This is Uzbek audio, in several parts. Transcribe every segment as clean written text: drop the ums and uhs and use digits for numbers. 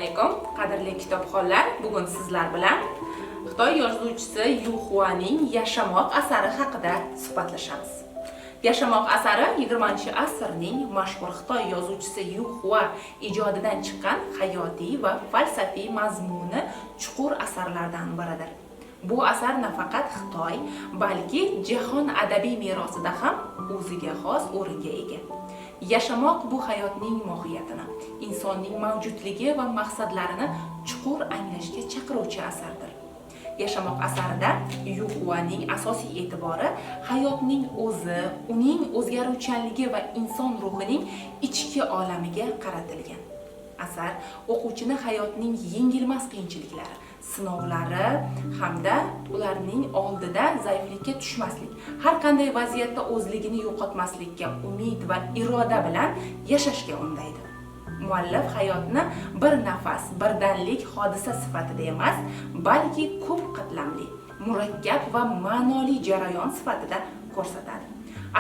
alaykum, qadrli kitobxonlar. Bugun sizlar bilan Xitoy yozuvchisi Yu Xuaning Yashamoq asari haqida suhbatlashamiz. Yashamoq asari 20-asrning mashhur Xitoy yozuvchisi Yu Xua ijodidan chiqqan hayotiy va falsafiy mazmuni chuqur asarlardan biridir. Bu asar nafaqat Xitoy, balki jahon adabiy merosida ham o'ziga xos o'ringa ega. Yashamoq bu hayotning mohiyatini, insonning mavjudligi va maqsadlarini chuqur anglashga chaqiruvchi asardir. Yashamoq asarida Yu Xuaning asosiy e'tibori hayotning o'zi, uning o'zgaruvchanligi va inson ruhining ichki olamiga qaratilgan. Asar o'quvchini hayotning yengilmas qiyinchiliklari, sinovlari hamda ularning oldida zaiflikka tushmaslik, har qanday vaziyatda o'zligini yo'qotmaslikka umid va iroda bilan yashashga undaydi. Muallif hayotni bir nafas, birdanlik hodisa sifatida emas, balki ko'p qatlamli, murakkab va ma'noli jarayon sifatida ko'rsatadi.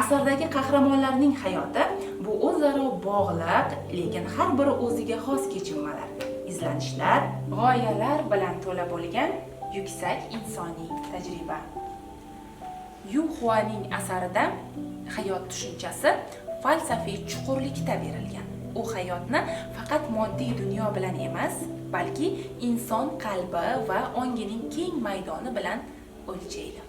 Asardagi qahramonlarning hayoti bu o'zaro bog'liq, lekin har biri o'ziga xos kechinmalar, izlanishlar, g'oyalar bilan to'la bo'lgan yuksak insoniy tajriba. Yu Xuaning asarida hayot tushunchasi falsafiy chuqurlikda berilgan. U hayotni faqat moddiy dunyo bilan emas, balki inson qalbi va ongining keng maydoni bilan o'lchaydi.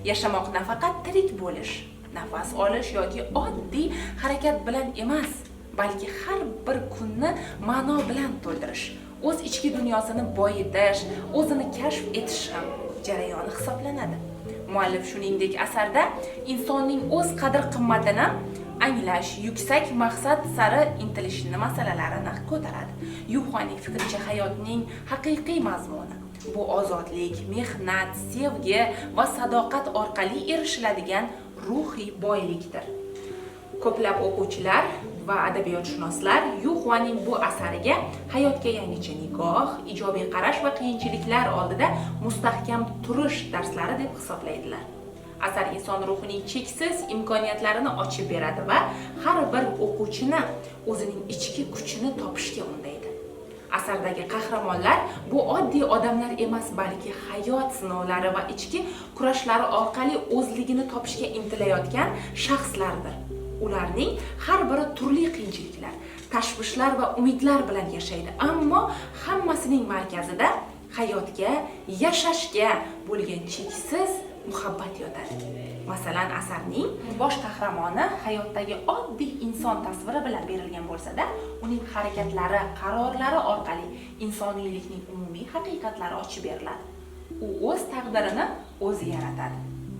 Yashamoq nafaqat tirik bo'lish, nafas olish yoki oddiy harakat bilan emas, balki har bir kunni ma'no bilan to'ldirish, o'z ichki dunyosini boyitish, o'zini kashf etish ham jarayoni hisoblanadi. Muallif shuningdek asarda insonning o'z qadr-qimmatini anglash, yuksak maqsad sari intilish masalalarini ko'taradi. Yu Xuaning fikricha hayotning haqiqiy mazmuni bu ozodlik, mehnat, sevgi va sadoqat orqali erishiladigan ruhiy boylikdir. Ko'plab o'quvchilar va adabiyotshunoslar Yu Xuaning bu asariga hayotga yangicha nigoh, ijobiy qarash va qiyinchiliklar oldida mustahkam turish darslari deb hisoblaydilar. Asar inson ruhining cheksiz imkoniyatlarini ochib beradi va har bir o'quvchini o'zining ichki kuchini topishga undaydi. Asardagi qahramonlar bu oddiy odamlar emas, balki hayot sinovlari va ichki kurashlari orqali o'zligini topishga intilayotgan shaxslardir. Ularning har biri turli qiyinchiliklar, tashvishlar va umidlar bilan yashaydi, ammo hammasining markazida hayotga, yashashga bo'lgan cheksiz muhabbat yotadi. Masalan, asarning bosh qahramoni hayotdagi oddiy inson tasviri bilan berilgan bo'lsa-da, uning harakatlari, qarorlari orqali insoniylikning umumiy haqiqatlari ochib beriladi. U o'z taqdirini o'zi yaratadi.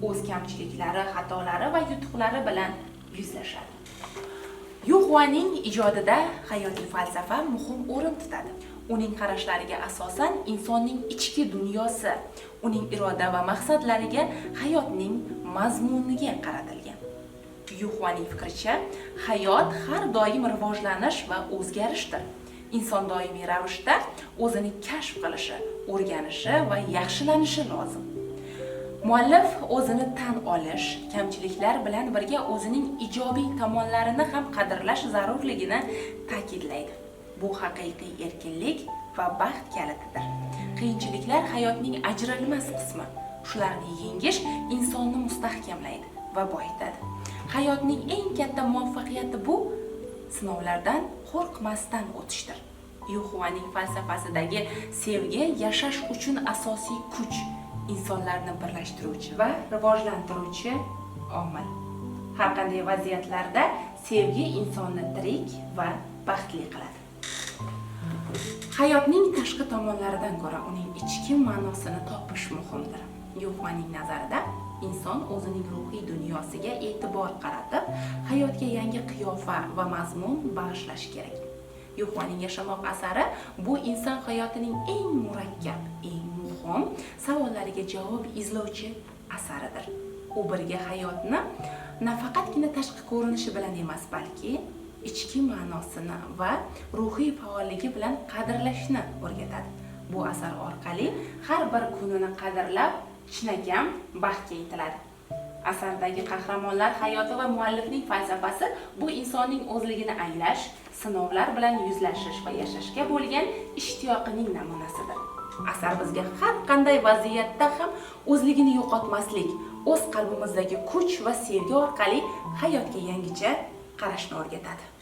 O'z kamchiliklari, xatolari va yutuqlari bilan yuzlashadi. Yu Xuaning ijodida hayotiy falsafa muhim o'rin tutadi. Uning qarashlariga asosan insonning ichki dunyosi, uning iroda va maqsadlariga, hayotning mazmuniga qaratilgan. Yu Xuaning fikricha, hayot har doim rivojlanish va o'zgarishdir. Inson doimiy ravishda o'zini kashf qilishi, o'rganishi va yaxshilanishi lozim. Muallif o'zini tan olish, kamchiliklar bilan birga o'zining ijobiy tomonlarini ham qadrlash zarurligini ta'kidlaydi. Bu haqiqiy erkinlik va baxt kalitidir. Qiyinchiliklar hayotning ajralmas qismi. Shularni yengish insonni mustahkamlaydi va boyitadi. Hayotning eng katta muvaffaqiyati bu sinovlardan qo'rqmasdan o'tishdir. Yu Xuaning falsafasidagi sevgi yashash uchun asosiy kuch, insonlarni birlashtiruvchi va rivojlantiruvchi omil. Har qanday vaziyatlarda sevgi insonni tirik va baxtli qiladi. Hayotning tashqi tomonlaridan ko'ra uning ichki ma'nosini topish muhimdir. Yu Xuaning nazarida inson o'zining ruhiy dunyosiga e'tibor qaratib, hayotga yangi qiyofa va mazmun bag'ishlash kerak. Yu Xuaning Yashamoq asari bu inson hayotining eng murakkab, eng muhim savollariga javob izlovchi asaridir. U birga hayotni nafaqatgina tashqi ko'rinishi bilan emas, balki ichki ma'nosini va ruhiy faolligi bilan qadrlashni o'rgatadi. Bu asar orqali har bir kunini qadrlab, chinakam baxtga intiladi. Asardagi qahramonlar hayoti va muallifning falsafasi bu insonning o'zligini anglash, sinovlar bilan yuzlashish va yashashga bo'lgan ishtiyoqining namunasidir. Asar bizga har qanday vaziyatda ham o'zligini yo'qotmaslik, o'z qalbimizdagi kuch va sevgi orqali hayotga yangicha qarashni o'rgatadi.